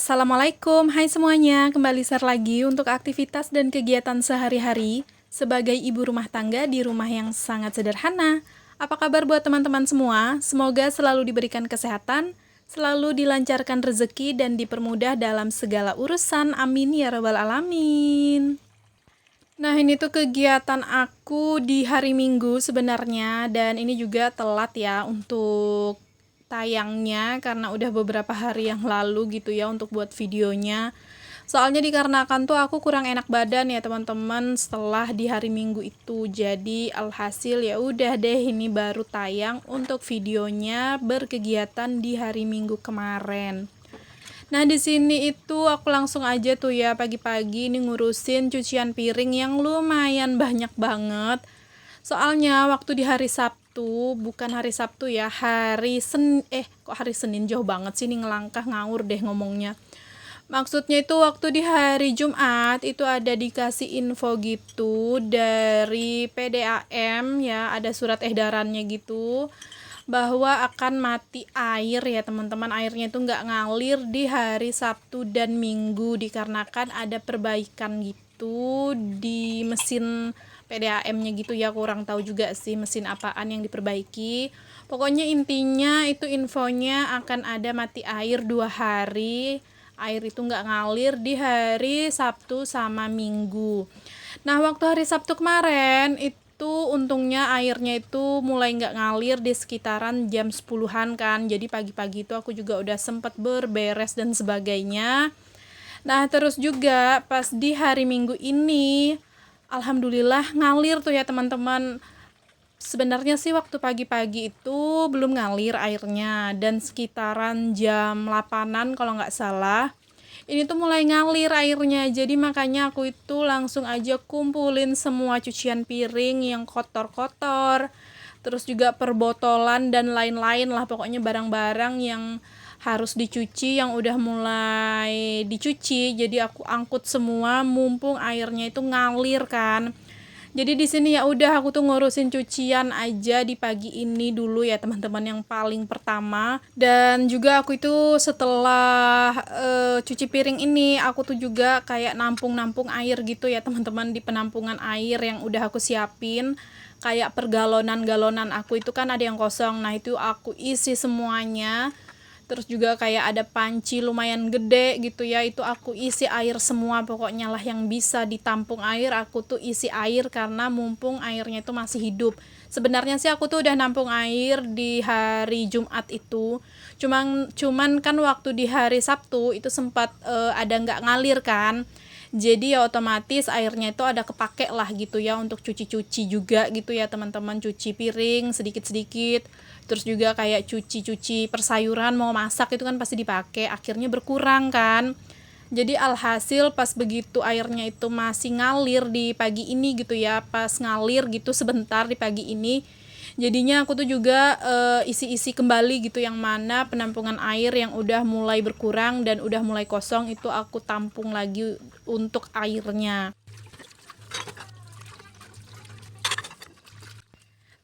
Assalamualaikum, hai semuanya, kembali share lagi untuk aktivitas dan kegiatan sehari-hari sebagai ibu rumah tangga di rumah yang sangat sederhana. Apa kabar buat teman-teman semua? Semoga selalu diberikan kesehatan, selalu dilancarkan rezeki dan dipermudah dalam segala urusan. Amin ya rabbal alamin. Nah, ini tuh kegiatan aku di hari Minggu sebenarnya, dan ini juga telat ya untuk tayangnya karena udah beberapa hari yang lalu gitu ya untuk buat videonya. Soalnya dikarenakan tuh aku kurang enak badan ya teman-teman setelah di hari Minggu itu. Jadi alhasil ya udah deh ini baru tayang untuk videonya berkegiatan di hari Minggu kemarin. Nah, di sini itu aku langsung aja tuh ya pagi-pagi ini ngurusin cucian piring yang lumayan banyak banget. Soalnya waktu di hari Sabtu, bukan hari Sabtu ya, kok hari Senin jauh banget sih nih ngelangkah ngawur deh ngomongnya. Maksudnya itu waktu di hari Jumat itu ada dikasih info gitu dari PDAM ya, ada surat edarannya gitu bahwa akan mati air ya teman-teman. Airnya itu nggak ngalir di hari Sabtu dan Minggu dikarenakan ada perbaikan gitu di mesin PDAM-nya gitu ya, kurang tahu juga sih mesin apaan yang diperbaiki. Pokoknya intinya itu infonya akan ada mati air 2 hari. Air itu nggak ngalir di hari Sabtu sama Minggu. Nah, waktu hari Sabtu kemarin itu untungnya airnya itu mulai nggak ngalir di sekitaran jam 10-an kan. Jadi pagi-pagi itu aku juga udah sempet berberes dan sebagainya. Nah, terus juga pas di hari Minggu ini alhamdulillah ngalir tuh ya teman-teman. Sebenarnya sih waktu pagi-pagi itu belum ngalir airnya, dan sekitaran jam 8-an kalau nggak salah ini tuh mulai ngalir airnya. Jadi makanya aku itu langsung aja kumpulin semua cucian piring yang kotor-kotor, terus juga perbotolan dan lain-lain lah, pokoknya barang-barang yang harus dicuci yang udah mulai dicuci. Jadi aku angkut semua mumpung airnya itu ngalir kan. Jadi di sini ya udah aku tuh ngurusin cucian aja di pagi ini dulu ya teman-teman yang paling pertama. Dan juga aku itu setelah cuci piring ini aku tuh juga kayak nampung-nampung air gitu ya teman-teman, di penampungan air yang udah aku siapin. Kayak pergalonan-galonan aku itu kan ada yang kosong. Nah, itu aku isi semuanya. Terus juga kayak ada panci lumayan gede gitu ya, itu aku isi air semua, pokoknya lah yang bisa ditampung air aku tuh isi air karena mumpung airnya itu masih hidup. Sebenarnya sih aku tuh udah nampung air di hari Jumat itu, cuman kan waktu di hari Sabtu itu sempat ada nggak ngalir kan. Jadi ya otomatis airnya itu ada kepake lah gitu ya untuk cuci-cuci juga gitu ya teman-teman, cuci piring sedikit-sedikit. Terus juga kayak cuci-cuci persayuran mau masak itu kan pasti dipakai, akhirnya berkurang kan. Jadi alhasil pas begitu airnya itu masih ngalir di pagi ini gitu ya, pas ngalir gitu sebentar di pagi ini, jadinya aku tuh juga isi-isi kembali gitu, yang mana penampungan air yang udah mulai berkurang dan udah mulai kosong itu aku tampung lagi untuk airnya.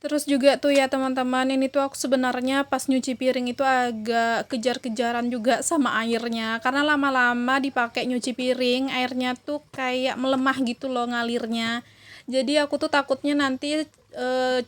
Terus juga tuh ya teman-teman, ini tuh aku sebenarnya pas nyuci piring itu agak kejar-kejaran juga sama airnya, karena lama-lama dipakai nyuci piring airnya tuh kayak melemah gitu loh ngalirnya. Jadi aku tuh takutnya nanti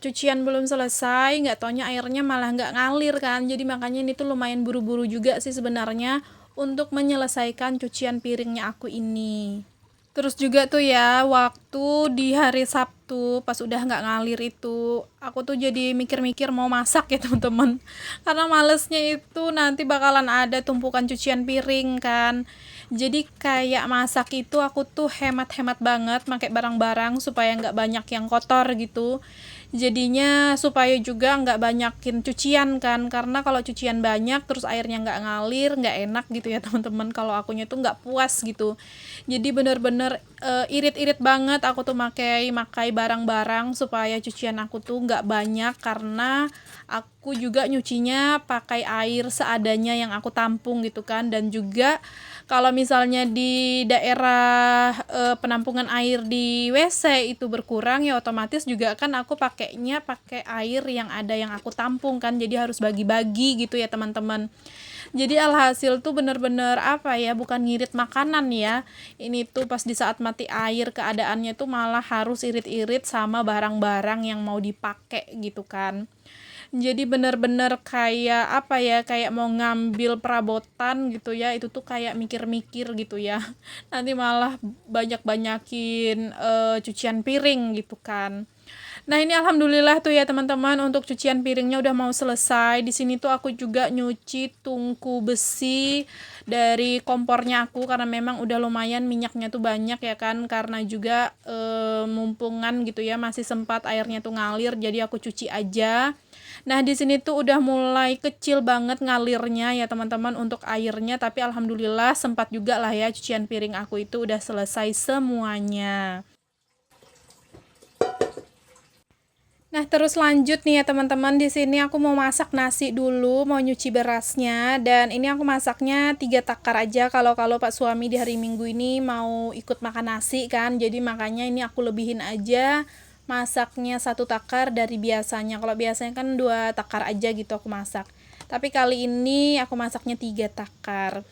cucian belum selesai, nggak taunya airnya malah nggak ngalir kan. Jadi makanya ini tuh lumayan buru-buru juga sih sebenarnya untuk menyelesaikan cucian piringnya aku ini. Terus juga tuh ya, waktu di hari Sabtu pas udah nggak ngalir itu, aku tuh jadi mikir-mikir mau masak ya teman-teman. Karena malesnya itu nanti bakalan ada tumpukan cucian piring kan. Jadi kayak masak itu aku tuh hemat-hemat banget pakai barang-barang supaya nggak banyak yang kotor gitu. Jadinya supaya juga nggak banyakin cucian kan, karena kalau cucian banyak terus airnya nggak ngalir nggak enak gitu ya teman-teman, kalau akunya tuh nggak puas gitu. Jadi bener-bener irit-irit banget aku tuh makai barang-barang supaya cucian aku tuh nggak banyak, karena aku juga nyucinya pakai air seadanya yang aku tampung gitu kan. Dan juga kalau misalnya di daerah penampungan air di WC itu berkurang ya otomatis juga kan aku pakai pakainya pakai air yang ada yang aku tampung kan, jadi harus bagi-bagi gitu ya teman-teman. Jadi alhasil tuh bener-bener apa ya, bukan ngirit makanan ya, ini tuh pas di saat mati air keadaannya tuh malah harus irit-irit sama barang-barang yang mau dipakai gitu kan. Jadi bener-bener kayak apa ya, kayak mau ngambil perabotan gitu ya, itu tuh kayak mikir-mikir gitu ya. Nanti malah banyak-banyakin cucian piring gitu kan. Nah, ini alhamdulillah tuh ya teman-teman, untuk cucian piringnya udah mau selesai. Di sini tuh aku juga nyuci tungku besi dari kompornya aku, karena memang udah lumayan minyaknya tuh banyak ya kan, karena juga mumpungan gitu ya, masih sempat airnya tuh ngalir, jadi aku cuci aja. Nah, di sini tuh udah mulai kecil banget ngalirnya ya teman-teman untuk airnya, tapi alhamdulillah sempat juga lah ya, cucian piring aku itu udah selesai semuanya. Nah, terus lanjut nih ya teman-teman, di sini aku mau masak nasi dulu, mau nyuci berasnya, dan ini aku masaknya 3 takar aja. Kalau Pak suami di hari Minggu ini mau ikut makan nasi kan, jadi makanya ini aku lebihin aja masaknya 1 takar dari biasanya. Kalau biasanya kan 2 takar aja gitu aku masak. Tapi kali ini aku masaknya 3 takar.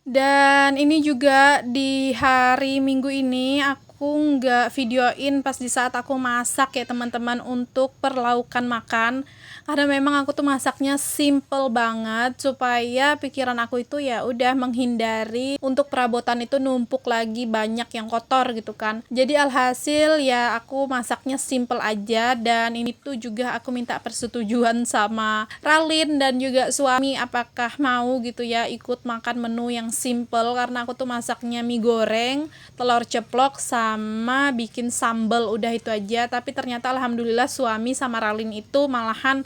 Dan ini juga di hari Minggu ini aku nggak videoin pas di saat aku masak ya teman-teman, untuk perlaukan makan, karena memang aku tuh masaknya simple banget supaya pikiran aku itu ya udah menghindari untuk perabotan itu numpuk lagi banyak yang kotor gitu kan. Jadi alhasil ya aku masaknya simple aja, dan ini tuh juga aku minta persetujuan sama Ralin dan juga suami apakah mau gitu ya ikut makan menu yang simple, karena aku tuh masaknya mie goreng, telur ceplok, sama bikin sambal, udah itu aja. Tapi ternyata alhamdulillah suami sama Ralin itu malahan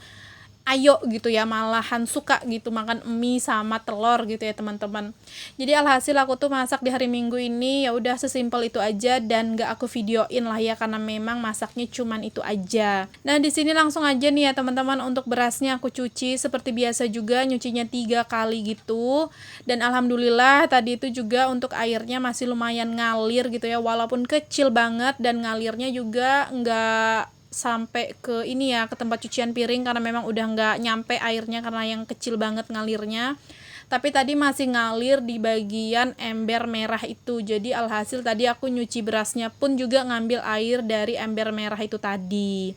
ayo gitu ya, malahan suka gitu makan mie sama telur gitu ya teman-teman. Jadi alhasil aku tuh masak di hari Minggu ini ya udah sesimpel itu aja, dan gak aku videoin lah ya, karena memang masaknya cuman itu aja. Nah, di sini langsung aja nih ya teman-teman, untuk berasnya aku cuci seperti biasa juga, nyucinya 3 kali gitu. Dan alhamdulillah tadi itu juga untuk airnya masih lumayan ngalir gitu ya, walaupun kecil banget, dan ngalirnya juga nggak sampai ke ini ya, ke tempat cucian piring, karena memang udah nggak nyampe airnya karena yang kecil banget ngalirnya. Tapi tadi masih ngalir di bagian ember merah itu. Jadi alhasil tadi aku nyuci berasnya pun juga ngambil air dari ember merah itu tadi.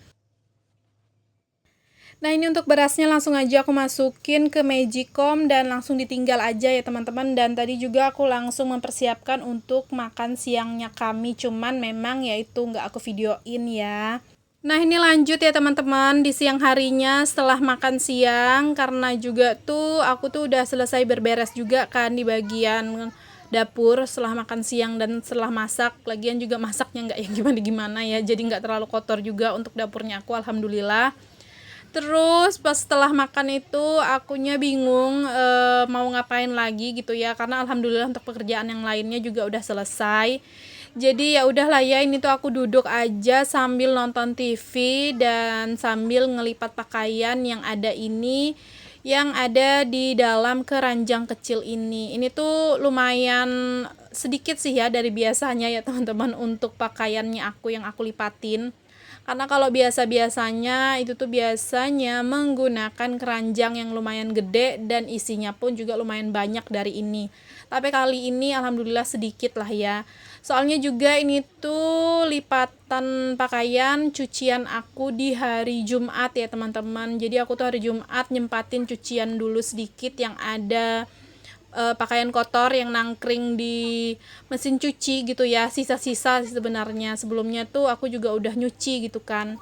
Nah, ini untuk berasnya langsung aja aku masukin ke Magicom dan langsung ditinggal aja ya teman-teman. Dan tadi juga aku langsung mempersiapkan untuk makan siangnya kami, cuman memang ya itu nggak aku videoin ya. Nah, ini lanjut ya teman-teman, di siang harinya setelah makan siang, karena juga tuh aku tuh udah selesai berberes juga kan di bagian dapur setelah makan siang dan setelah masak. Lagian juga masaknya nggak yang gimana-gimana ya, jadi nggak terlalu kotor juga untuk dapurnya aku, alhamdulillah. Terus pas setelah makan itu akunya bingung mau ngapain lagi gitu ya, karena alhamdulillah untuk pekerjaan yang lainnya juga udah selesai. Jadi ya udahlah ya, ini tuh aku duduk aja sambil nonton TV dan sambil ngelipat pakaian yang ada ini, yang ada di dalam keranjang kecil ini. Ini tuh lumayan sedikit sih ya dari biasanya ya teman-teman, untuk pakaiannya aku yang aku lipatin. Karena kalau biasa-biasanya itu tuh biasanya menggunakan keranjang yang lumayan gede dan isinya pun juga lumayan banyak dari ini. Tapi kali ini alhamdulillah sedikit lah ya. Soalnya juga ini tuh lipatan pakaian cucian aku di hari Jumat ya teman-teman. Jadi aku tuh hari Jumat nyempatin cucian dulu sedikit yang ada pakaian kotor yang nangkring di mesin cuci gitu ya, sisa-sisa sebenarnya. Sebelumnya tuh aku juga udah nyuci gitu kan.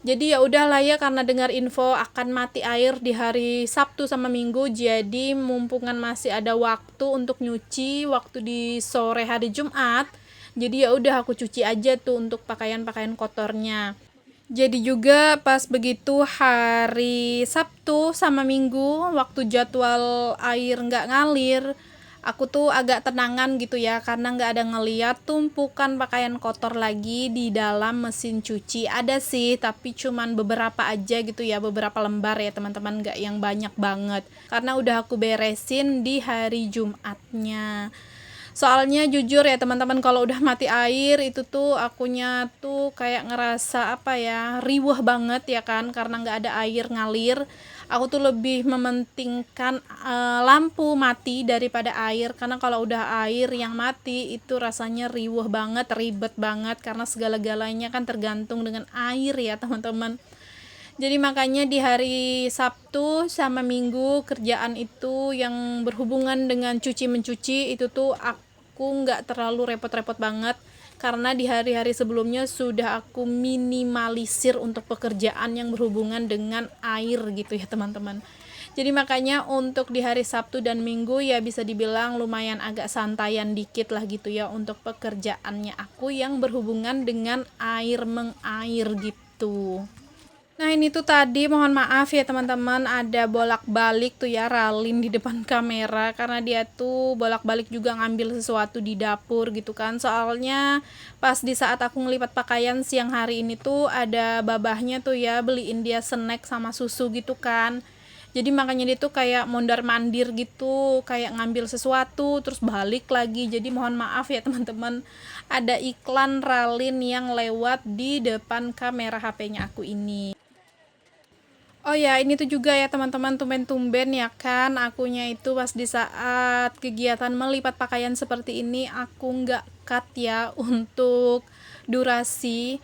Jadi ya udahlah ya, karena dengar info akan mati air di hari Sabtu sama Minggu, jadi mumpungan masih ada waktu untuk nyuci waktu di sore hari Jumat. Jadi ya udah aku cuci aja tuh untuk pakaian-pakaian kotornya. Jadi juga pas begitu hari Sabtu sama Minggu waktu jadwal air nggak ngalir, aku tuh agak tenangan gitu ya, karena nggak ada ngeliat tumpukan pakaian kotor lagi di dalam mesin cuci. Ada sih, tapi cuman beberapa aja gitu ya, beberapa lembar ya teman-teman, nggak yang banyak banget, karena udah aku beresin di hari Jumatnya. Soalnya jujur ya teman-teman, kalau udah mati air itu tuh akunya tuh kayak ngerasa apa ya, riweh banget ya kan, karena nggak ada air ngalir. Aku tuh lebih mementingkan lampu mati daripada air, karena kalau udah air yang mati itu rasanya riweh banget, ribet banget, karena segala-galanya kan tergantung dengan air ya teman-teman. Jadi makanya di hari Sabtu sama Minggu kerjaan itu yang berhubungan dengan cuci-mencuci itu tuh aku nggak terlalu repot-repot banget, karena di hari-hari sebelumnya sudah aku minimalisir untuk pekerjaan yang berhubungan dengan air gitu ya teman-teman. Jadi makanya untuk di hari Sabtu dan Minggu ya bisa dibilang lumayan agak santaian dikit lah gitu ya untuk pekerjaannya aku yang berhubungan dengan air mengair gitu. Nah ini tuh tadi mohon maaf ya teman-teman, ada bolak-balik tuh ya Ralin di depan kamera, karena dia tuh bolak-balik juga ngambil sesuatu di dapur gitu kan. Soalnya pas di saat aku ngelipat pakaian siang hari ini tuh ada babahnya tuh ya beliin dia snack sama susu gitu kan. Jadi makanya dia tuh kayak mondar-mandir gitu, kayak ngambil sesuatu terus balik lagi. Jadi mohon maaf ya teman-teman, ada iklan Ralin yang lewat di depan kamera HP-nya aku ini. Oh ya, ini tuh juga ya teman-teman, tumben-tumben ya kan, akunya itu pas di saat kegiatan melipat pakaian seperti ini, aku nggak cut ya untuk durasi.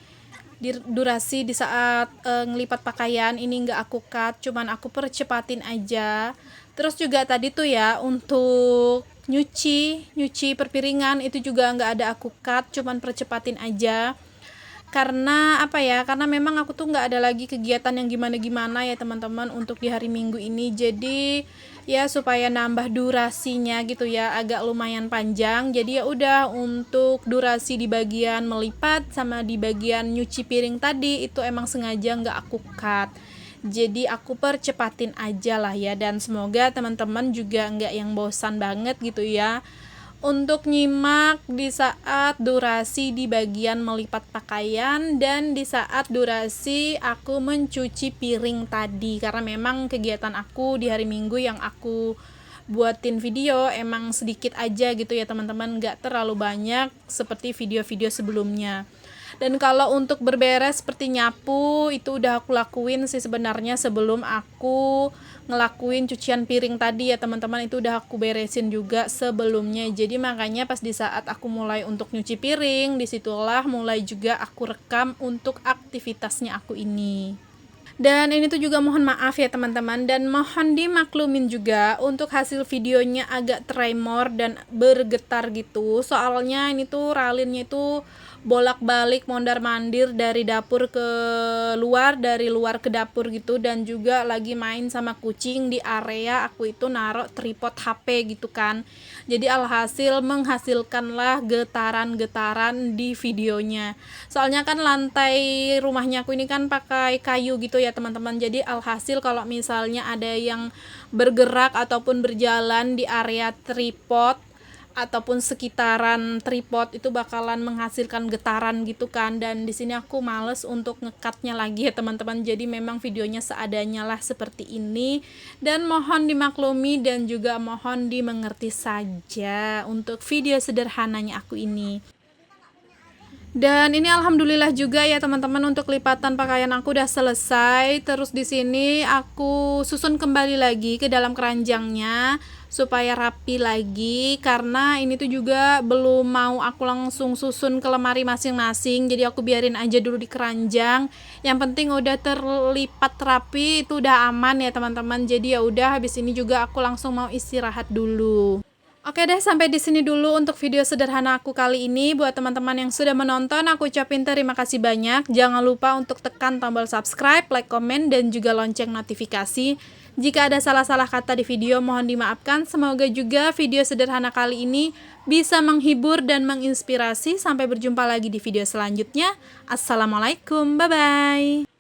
Durasi di saat ngelipat pakaian ini nggak aku cut, cuman aku percepatin aja. Terus juga tadi tuh ya untuk nyuci perpiringan itu juga nggak ada aku cut, cuman percepatin aja. Karena apa ya, karena memang aku tuh nggak ada lagi kegiatan yang gimana-gimana ya teman-teman untuk di hari Minggu ini. Jadi ya supaya nambah durasinya gitu ya, agak lumayan panjang. Jadi ya udah, untuk durasi di bagian melipat sama di bagian nyuci piring tadi itu emang sengaja nggak aku cut. Jadi aku percepatin aja lah ya, dan semoga teman-teman juga nggak yang bosan banget gitu ya untuk nyimak di saat durasi di bagian melipat pakaian dan di saat durasi aku mencuci piring tadi, karena memang kegiatan aku di hari Minggu yang aku buatin video emang sedikit aja gitu ya teman-teman, nggak terlalu banyak seperti video-video sebelumnya. Dan kalau untuk berberes seperti nyapu itu udah aku lakuin sih sebenarnya sebelum aku ngelakuin cucian piring tadi ya teman-teman, itu udah aku beresin juga sebelumnya. Jadi makanya pas di saat aku mulai untuk nyuci piring, disitulah mulai juga aku rekam untuk aktivitasnya aku ini. Dan ini tuh juga mohon maaf ya teman-teman, dan mohon dimaklumin juga untuk hasil videonya agak tremor dan bergetar gitu. Soalnya ini tuh Ralinnya itu bolak-balik mondar-mandir dari dapur ke luar, dari luar ke dapur gitu, dan juga lagi main sama kucing di area aku itu naruh tripod HP gitu kan. Jadi alhasil menghasilkanlah getaran-getaran di videonya. Soalnya kan lantai rumahnya aku ini kan pakai kayu gitu ya teman-teman. Jadi alhasil kalau misalnya ada yang bergerak ataupun berjalan di area tripod ataupun sekitaran tripod itu bakalan menghasilkan getaran gitu kan. Dan di sini aku males untuk ngekatnya lagi ya teman-teman. Jadi memang videonya seadanya lah seperti ini, dan mohon dimaklumi dan juga mohon dimengerti saja untuk video sederhananya aku ini. Dan ini alhamdulillah juga ya teman-teman, untuk lipatan pakaian aku udah selesai. Terus di sini aku susun kembali lagi ke dalam keranjangnya supaya rapi lagi, karena ini tuh juga belum mau aku langsung susun ke lemari masing-masing. Jadi aku biarin aja dulu di keranjang. Yang penting udah terlipat rapi itu udah aman ya teman-teman. Jadi ya udah, habis ini juga aku langsung mau istirahat dulu. Oke deh, sampai di sini dulu untuk video sederhana aku kali ini. Buat teman-teman yang sudah menonton, aku ucapin terima kasih banyak. Jangan lupa untuk tekan tombol subscribe, like, komen, dan juga lonceng notifikasi. Jika ada salah-salah kata di video, mohon dimaafkan. Semoga juga video sederhana kali ini bisa menghibur dan menginspirasi. Sampai berjumpa lagi di video selanjutnya. Assalamualaikum, bye-bye.